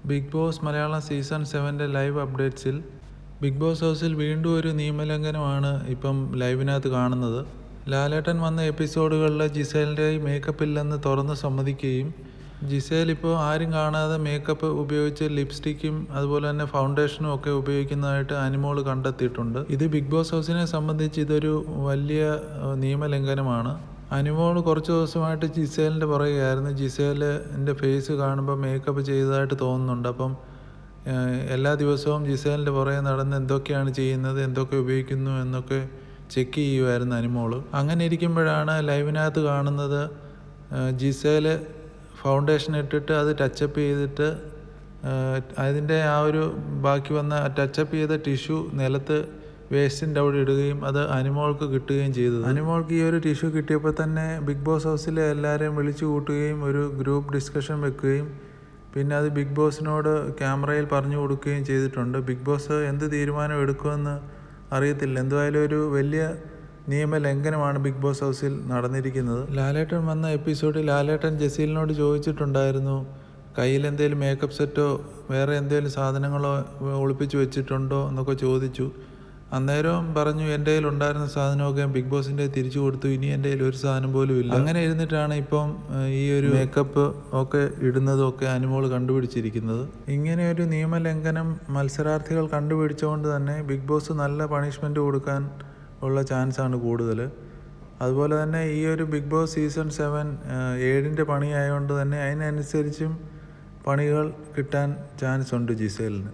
Big Boss Malayalam season 7 live അപ്ഡേറ്റ്സിൽ Big Boss ഹൗസിൽ വീണ്ടും ഒരു നിയമലംഘനമാണ് ഇപ്പം ലൈവിനകത്ത് കാണുന്നത്. ലാലേട്ടൻ വന്ന എപ്പിസോഡുകളിൽ ജിസേലിൻ്റെ മേക്കപ്പ് ഇല്ലെന്ന് തുറന്ന് സമ്മതിക്കുകയും ജിസേൽ ഇപ്പോൾ ആരും കാണാതെ മേക്കപ്പ് ഉപയോഗിച്ച് ലിപ്സ്റ്റിക്കും അതുപോലെ തന്നെ ഫൗണ്ടേഷനും ഒക്കെ ഉപയോഗിക്കുന്നതായിട്ട് അനിമോൾ കണ്ടെത്തിയിട്ടുണ്ട്. ഇത് ബിഗ് ബോസ് ഹൗസിനെ സംബന്ധിച്ച് ഇതൊരു വലിയ നിയമലംഘനമാണ്. അനിമോൾ കുറച്ച് ദിവസമായിട്ട് ജിസേലിൻ്റെ പുറകെയായിരുന്നു. ജിസേലിൻ്റെ ഫേസ് കാണുമ്പോൾ മേക്കപ്പ് ചെയ്തതായിട്ട് തോന്നുന്നുണ്ട്. അപ്പം എല്ലാ ദിവസവും ജിസേലിൻ്റെ പുറകെ നടന്ന് എന്തൊക്കെയാണ് ചെയ്യുന്നത്, എന്തൊക്കെ ഉപയോഗിക്കുന്നു എന്നൊക്കെ ചെക്ക് ചെയ്യുമായിരുന്നു അനിമോൾ. അങ്ങനെ ഇരിക്കുമ്പോഴാണ് ലൈവിനകത്ത് കാണുന്നത് ജിസേൽ ഫൗണ്ടേഷൻ ഇട്ടിട്ട് അത് ടച്ചപ്പ് ചെയ്തിട്ട് അതിൻ്റെ ആ ഒരു ബാക്കി വന്ന ടച്ചപ്പ് ചെയ്ത ടിഷ്യൂ നിലത്ത് വേസ്റ്റിൻ്റെ അവിടെ ഇടുകയും അത് അനിമോൾക്ക് കിട്ടുകയും ചെയ്തത്. അനിമോൾക്ക് ഈ ഒരു ടിഷ്യൂ കിട്ടിയപ്പോൾ തന്നെ ബിഗ് ബോസ് ഹൗസിലെ എല്ലാവരെയും വിളിച്ചു കൂട്ടുകയും ഒരു ഗ്രൂപ്പ് ഡിസ്കഷൻ വെക്കുകയും പിന്നെ അത് ബിഗ് ബോസിനോട് ക്യാമറയിൽ പറഞ്ഞു കൊടുക്കുകയും ചെയ്തിട്ടുണ്ട്. ബിഗ് ബോസ് എന്ത് തീരുമാനം എടുക്കുമെന്ന് അറിയത്തില്ല. എന്തായാലും ഒരു വലിയ നിയമലംഘനമാണ് ബിഗ് ബോസ് ഹൗസിൽ നടന്നിരിക്കുന്നത്. ലാലേട്ടൻ വന്ന എപ്പിസോഡിൽ ലാലേട്ടൻ ജസീലിനോട് ചോദിച്ചിട്ടുണ്ടായിരുന്നു, കയ്യിൽ എന്തെങ്കിലും മേക്കപ്പ് സെറ്റോ വേറെ എന്തെങ്കിലും സാധനങ്ങളോ ഒളിപ്പിച്ച് വെച്ചിട്ടുണ്ടോ എന്നൊക്കെ ചോദിച്ചു. അന്നേരം പറഞ്ഞു എൻ്റെ കയ്യിൽ ഉണ്ടായിരുന്ന സാധനമൊക്കെ ബിഗ് ബോസിൻ്റെ തിരിച്ചു കൊടുത്തു, ഇനി എൻ്റെ കയ്യിൽ ഒരു സാധനം പോലും ഇല്ല. അങ്ങനെ ഇരുന്നിട്ടാണ് ഇപ്പം ഈ ഒരു മേക്കപ്പ് ഒക്കെ ഇടുന്നതും ഒക്കെ അനിമോൾ കണ്ടുപിടിച്ചിരിക്കുന്നത്. ഇങ്ങനെ ഒരു നിയമലംഘനം മത്സരാർത്ഥികൾ കണ്ടുപിടിച്ചുകൊണ്ട് തന്നെ ബിഗ് ബോസ് നല്ല പണിഷ്മെൻറ്റ് കൊടുക്കാൻ ഉള്ള ചാൻസാണ് കൂടുതൽ. അതുപോലെ തന്നെ ഈ ഒരു ബിഗ് ബോസ് സീസൺ 7 7ൻ്റെ പണിയായതുകൊണ്ട് തന്നെ അതിനനുസരിച്ചും പണികൾ കിട്ടാൻ ചാൻസ് ഉണ്ട് ജിസേലിന്.